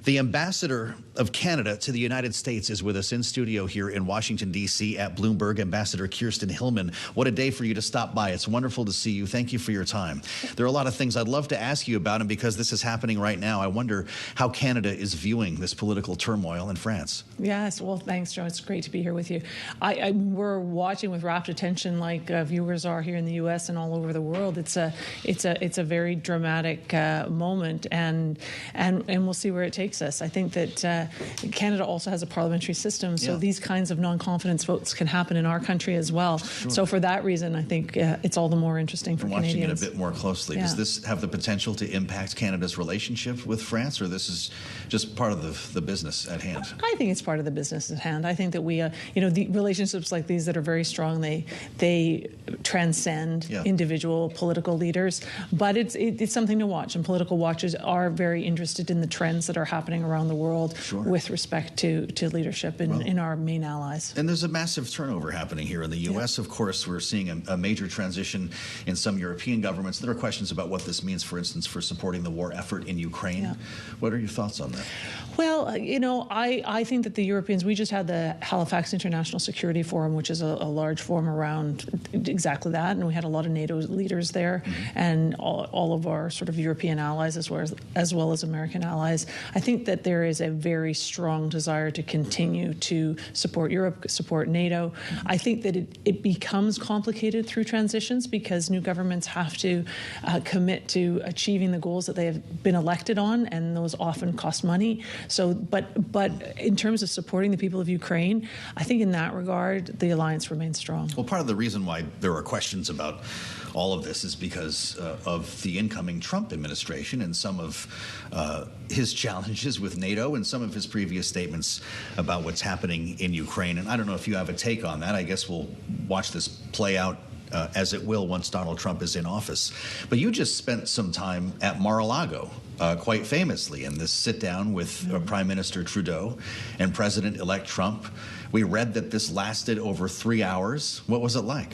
The ambassador of Canada to the United States is with us in studio here in Washington, D.C. at Bloomberg, Ambassador Kirsten Hillman. What a day for you to stop by. It's wonderful to see you. Thank you for your time. There are a lot of things I'd love to ask you about, and because this is happening right now, I wonder how Canada is viewing this political turmoil in France. Yes, well, thanks, Joe. It's great to be here with you. We're watching with rapt attention, like viewers are here in the U.S. and all over the world. It's a very dramatic moment, and we'll see where it takes us. I think that Canada also has a parliamentary system, so these kinds of non-confidence votes can happen in our country as well. Sure. So for that reason, I think it's all the more interesting for Canadians. Watching it a bit more closely, does this have the potential to impact Canada's relationship with France, or this is just part of the business at hand? I think it's part of the business at hand. I think that we, the relationships like these that are very strong, they transcend individual political leaders, but it's something to watch, and political watchers are very interested in the trends that are happening around the world with respect to leadership in our main allies. And there's a massive turnover happening here in the U.S. Of course, we're seeing a major transition in some European governments. There are questions about what this means, for instance, for supporting the war effort in Ukraine. What are your thoughts on that? Well, I think that the Europeans, we just had the Halifax International Security Forum, which is a large forum around exactly that, and we had a lot of NATO leaders there, and all of our sort of European allies as well as American allies. I think that there is a very strong desire to continue to support Europe, support NATO. I think that it becomes complicated through transitions because new governments have to commit to achieving the goals that they have been elected on, and those often cost money. So, but in terms of supporting the people of Ukraine, I think in that regard, the alliance remains strong. Well, part of the reason why there are questions about all of this is because of the incoming Trump administration and some of his challenges with NATO and some of his previous statements about what's happening in Ukraine. And I don't know if you have a take on that. I guess we'll watch this play out as it will once Donald Trump is in office. But you just spent some time at Mar-a-Lago, quite famously, in this sit-down with Prime Minister Trudeau and President-elect Trump. We read that this lasted over 3 hours. What was it like?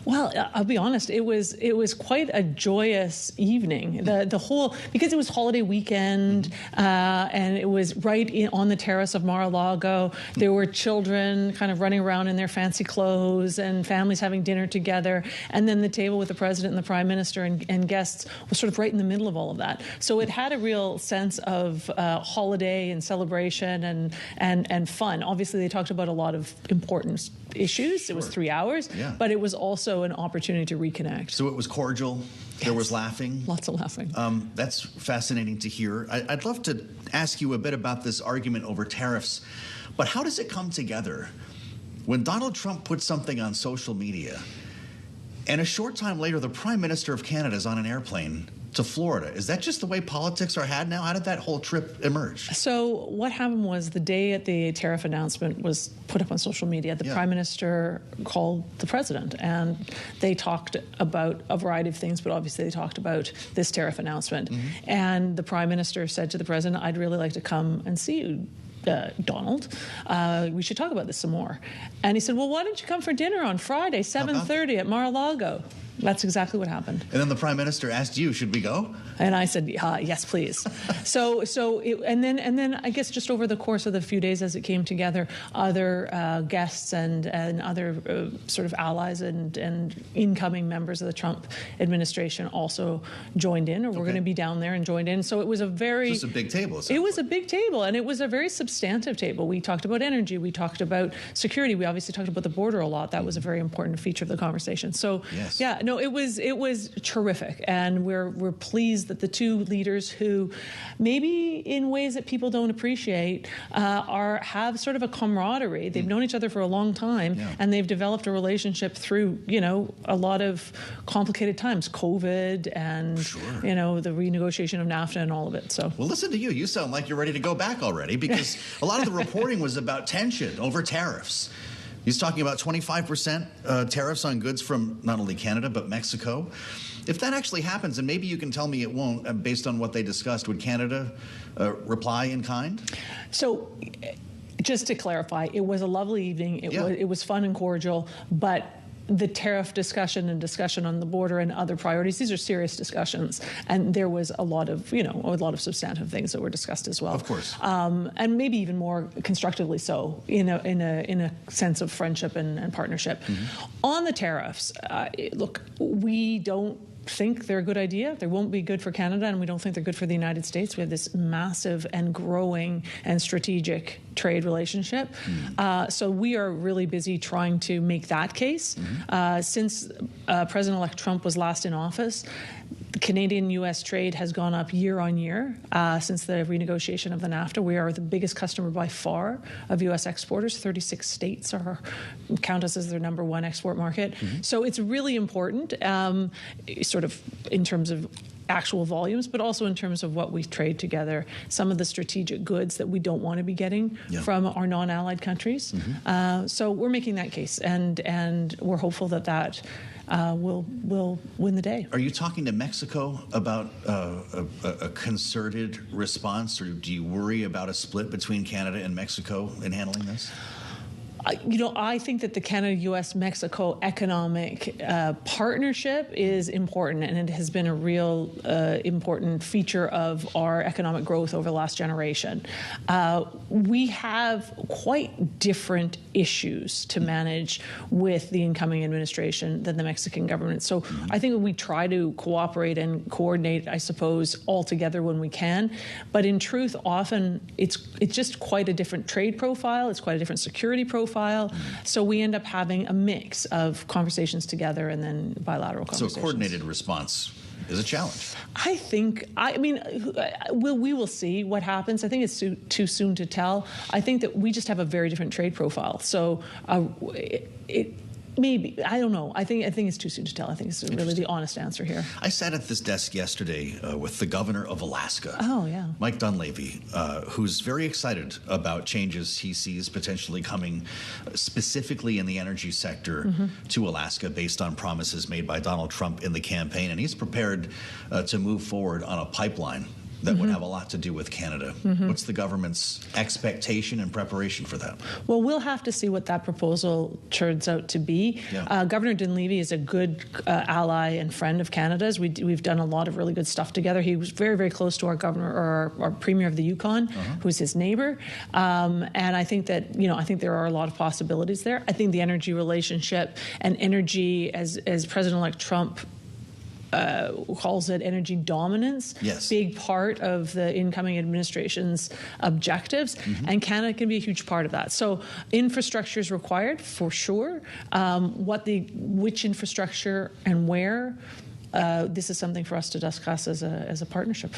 Well, I'll be honest. It was quite a joyous evening. The whole, because it was holiday weekend, and it was right on the terrace of Mar-a-Lago. There were children kind of running around in their fancy clothes, and families having dinner together. And then the table with the president and the prime minister and guests was sort of right in the middle of all of that. So it had a real sense of holiday and celebration and fun. Obviously, they talked about a lot of important issues. It was 3 hours, but it was also an opportunity to reconnect. So it was cordial. There was laughing. Lots of laughing. That's fascinating to hear. I'd love to ask you a bit about this argument over tariffs, but how does it come together when Donald Trump puts something on social media and a short time later the Prime Minister of Canada is on an airplane to Florida? Is that just the way politics are had now? How did that whole trip emerge? So what happened was the day the tariff announcement was put up on social media, the Prime Minister called the President, and they talked about a variety of things, but obviously they talked about this tariff announcement. And the Prime Minister said to the President, "I'd really like to come and see you, Donald. We should talk about this some more." And he said, "Well, why don't you come for dinner on Friday, 7:30 at Mar-a-Lago?" That's exactly what happened. And then the Prime Minister asked you, "Should we go?" And I said, "Yes, please." And then I guess just over the course of the few days as it came together, other guests and other sort of allies and incoming members of the Trump administration also joined in, or were going to be down there and joined in. So it was a very... It was a big table. It was a big table, and it was a very substantive table. We talked about energy. We talked about security. We obviously talked about the border a lot. That was a very important feature of the conversation. So, no, it was terrific, and we're pleased that the two leaders, who maybe in ways that people don't appreciate, have sort of a camaraderie. They've known each other for a long time, and they've developed a relationship through a lot of complicated times, COVID, and the renegotiation of NAFTA and all of it. So, well, listen to you. You sound like you're ready to go back already, because a lot of the reporting was about tension over tariffs. He's talking about 25% tariffs on goods from not only Canada, but Mexico. If that actually happens, and maybe you can tell me it won't, based on what they discussed, would Canada reply in kind? So, just to clarify, it was a lovely evening. It was fun and cordial, but the tariff discussion and discussion on the border and other priorities, these are serious discussions, and there was a lot of substantive things that were discussed as well. Of course, and maybe even more constructively so in a sense of friendship and partnership. On the tariffs, look, we don't think they're a good idea. They won't be good for Canada, and we don't think they're good for the United States. We have this massive and growing and strategic trade relationship. So we are really busy trying to make that case. Since President-elect Trump was last in office, Canadian-U.S. trade has gone up year on year since the renegotiation of the NAFTA. We are the biggest customer by far of U.S. exporters. 36 states count us as their number one export market. So it's really important, sort of in terms of actual volumes, but also in terms of what we trade together, some of the strategic goods that we don't want to be getting from our non-allied countries. So we're making that case, and we're hopeful that will win the day. Are you talking to Mexico about a concerted response, or do you worry about a split between Canada and Mexico in handling this? I think that the Canada-U.S.-Mexico economic partnership is important, and it has been a real important feature of our economic growth over the last generation. We have quite different issues to manage with the incoming administration than the Mexican government. So I think we try to cooperate and coordinate, I suppose, all together when we can. But in truth, often it's just quite a different trade profile. It's quite a different security profile. So we end up having a mix of conversations together and then bilateral conversations. So a coordinated response is a challenge. We will see what happens. I think it's too soon to tell. I think that we just have a very different trade profile. So maybe, I don't know. I think it's too soon to tell. I think it's really the honest answer here. I sat at this desk yesterday with the governor of Alaska. Oh, yeah. Mike Dunleavy, who's very excited about changes he sees potentially coming specifically in the energy sector to Alaska based on promises made by Donald Trump in the campaign. And he's prepared to move forward on a pipeline that would have a lot to do with Canada. What's the government's expectation and preparation for that? Well, we'll have to see what that proposal turns out to be. Governor Dunleavy is a good ally and friend of Canada's. We've done a lot of really good stuff together. He was very, very close to our governor, or our premier of the Yukon, who's his neighbor. And I think that, I think there are a lot of possibilities there. I think the energy relationship and energy, as President-elect Trump calls it, energy dominance, big part of the incoming administration's objectives, and Canada can be a huge part of that. So infrastructure is required for sure. Which infrastructure and where, this is something for us to discuss as a partnership.